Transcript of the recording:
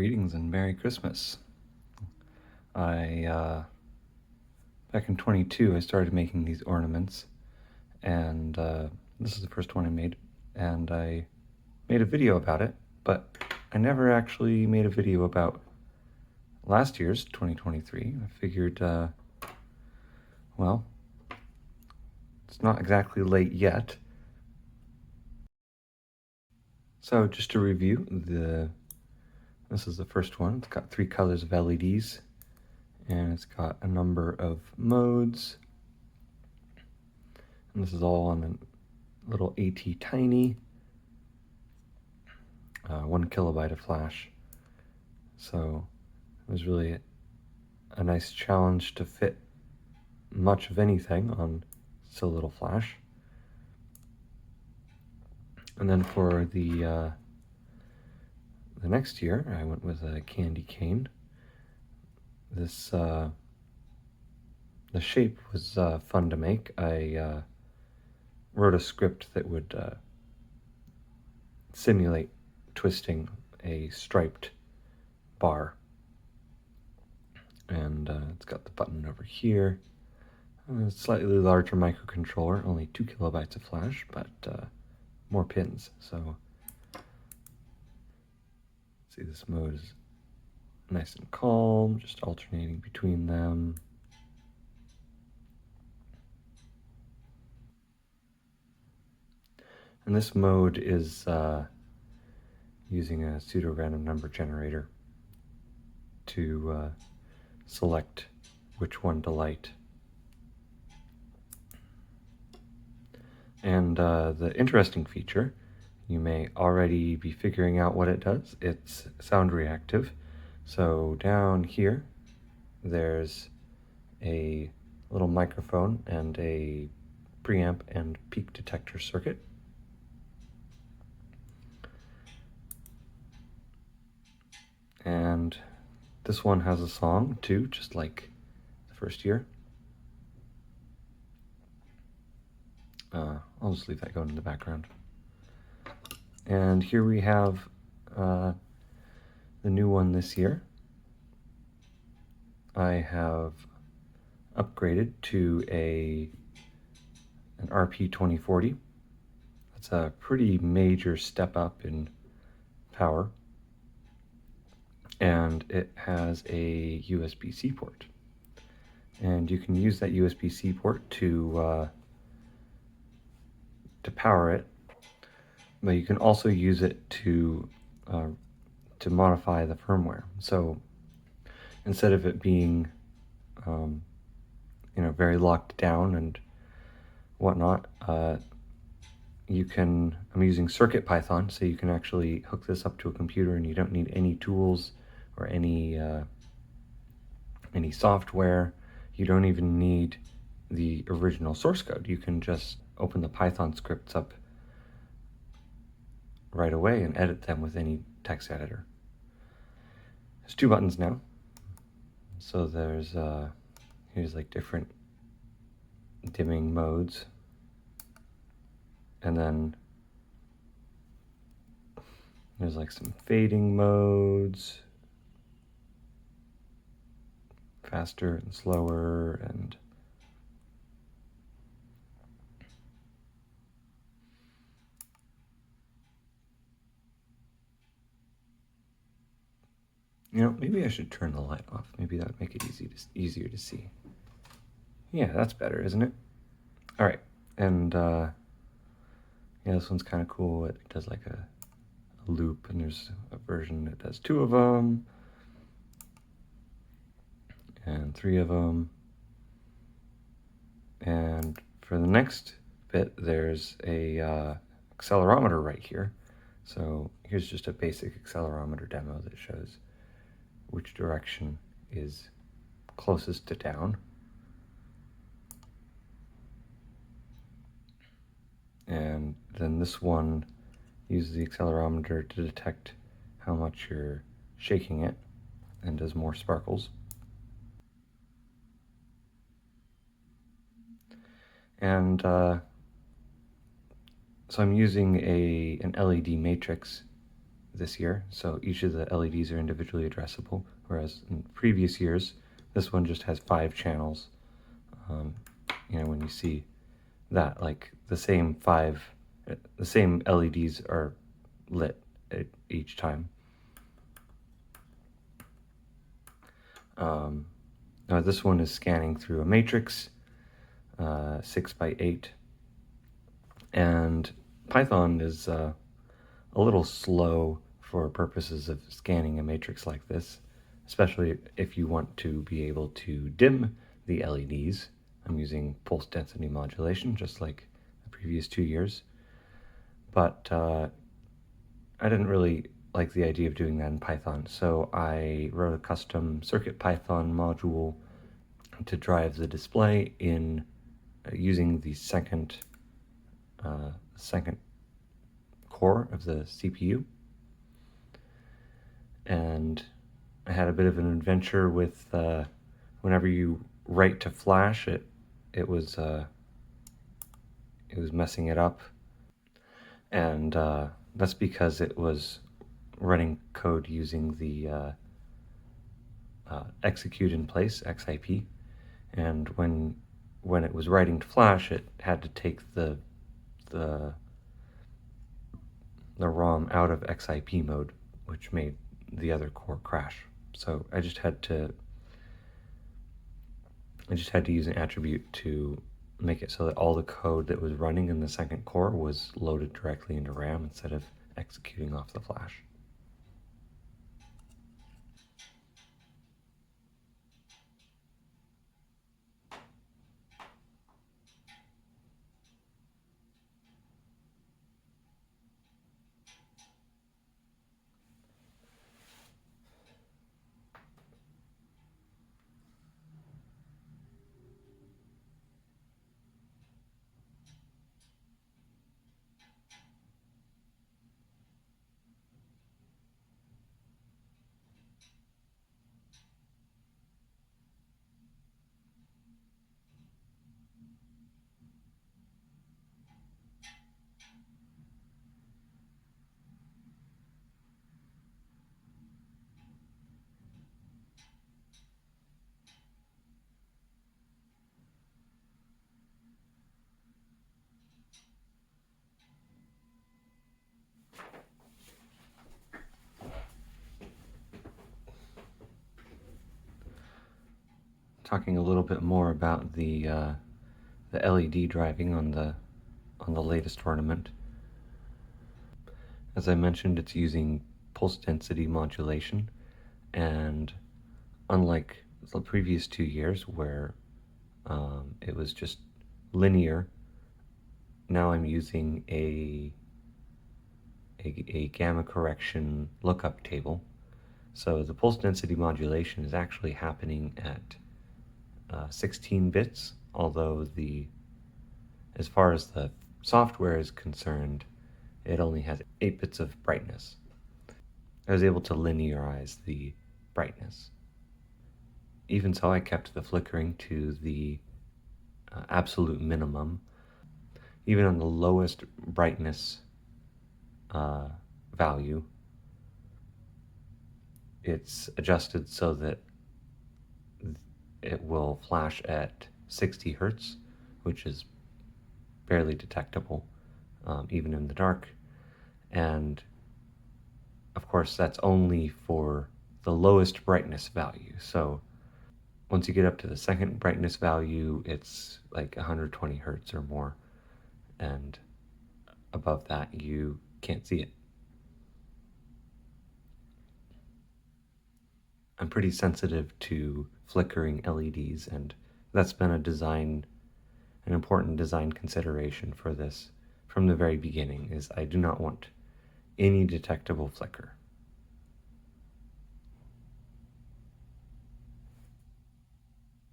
Greetings and Merry Christmas. Back in 22, I started making these ornaments, and this is the first one I made, and I made a video about it, but I never actually made a video about last year's 2023. I figured, well, it's not exactly late yet. So just to review, this is the first one. It's got 3 colors of LEDs, and it's got a number of modes. And this is all on a little AT Tiny, 1 kilobyte of flash. So it was really a nice challenge to fit much of anything on so little flash. And then for the next year, I went with a candy cane. This the shape was fun to make. I wrote a script that would simulate twisting a striped bar. And it's got the button over here. A slightly larger microcontroller, only 2 kilobytes of flash, but more pins. So, see, this mode is nice and calm, just alternating between them. And this mode is using a pseudo-random number generator to select which one to light. And the interesting feature, you may already be figuring out what it does. It's sound reactive. So down here, there's a little microphone and a preamp and peak detector circuit. And this one has a song too, just like the first year. I'll just leave that going in the background. And here we have the new one this year. I have upgraded to an RP2040. That's a pretty major step up in power. And it has a USB-C port. And you can use that USB-C port to power it, but you can also use it to modify the firmware. So instead of it being very locked down and whatnot, I'm using CircuitPython, so you can actually hook this up to a computer and you don't need any tools or any software. You don't even need the original source code. You can just open the Python scripts up right away and edit them with any text editor. There's 2 buttons now. So there's here's like different dimming modes, and then there's like some fading modes, faster and slower, and maybe I should turn the light off. Maybe that would make it easier to see. Yeah, that's better, isn't it? All right, and yeah, this one's kind of cool. It does like a loop, and there's a version that does 2 of them, and 3 of them. And for the next bit, there's a accelerometer right here. So here's just a basic accelerometer demo that shows which direction is closest to down. And then this one uses the accelerometer to detect how much you're shaking it and does more sparkles. And so I'm using an LED matrix this year, so each of the LEDs are individually addressable, whereas in previous years, this one just has 5 channels. When you see that, like the same LEDs are lit at each time. Now this one is scanning through a matrix, 6 by 8, and Python is a little slow for purposes of scanning a matrix like this, especially if you want to be able to dim the LEDs. I'm using pulse density modulation, just like the previous 2 years. But I didn't really like the idea of doing that in Python, so I wrote a custom CircuitPython module to drive the display in using the second core of the CPU. And I had a bit of an adventure with whenever you write to flash, it was messing it up, and that's because it was running code using the execute in place XIP, and when it was writing to flash, it had to take the ROM out of XIP mode, which made the other core crash. So I just had to use an attribute to make it so that all the code that was running in the second core was loaded directly into RAM instead of executing off the flash. Talking a little bit more about the LED driving on the latest ornament. As I mentioned, it's using pulse density modulation, and unlike the previous 2 years where it was just linear, now I'm using a gamma correction lookup table. So the pulse density modulation is actually happening at 16 bits, although as far as the software is concerned, it only has 8 bits of brightness. I was able to linearize the brightness. Even so, I kept the flickering to the absolute minimum. Even on the lowest brightness value, it's adjusted so that it will flash at 60 hertz, which is barely detectable, even in the dark. And of course, that's only for the lowest brightness value. So once you get up to the second brightness value, it's like 120 hertz or more. And above that, you can't see it. I'm pretty sensitive to flickering LEDs, and that's been an important design consideration for this from the very beginning, is I do not want any detectable flicker.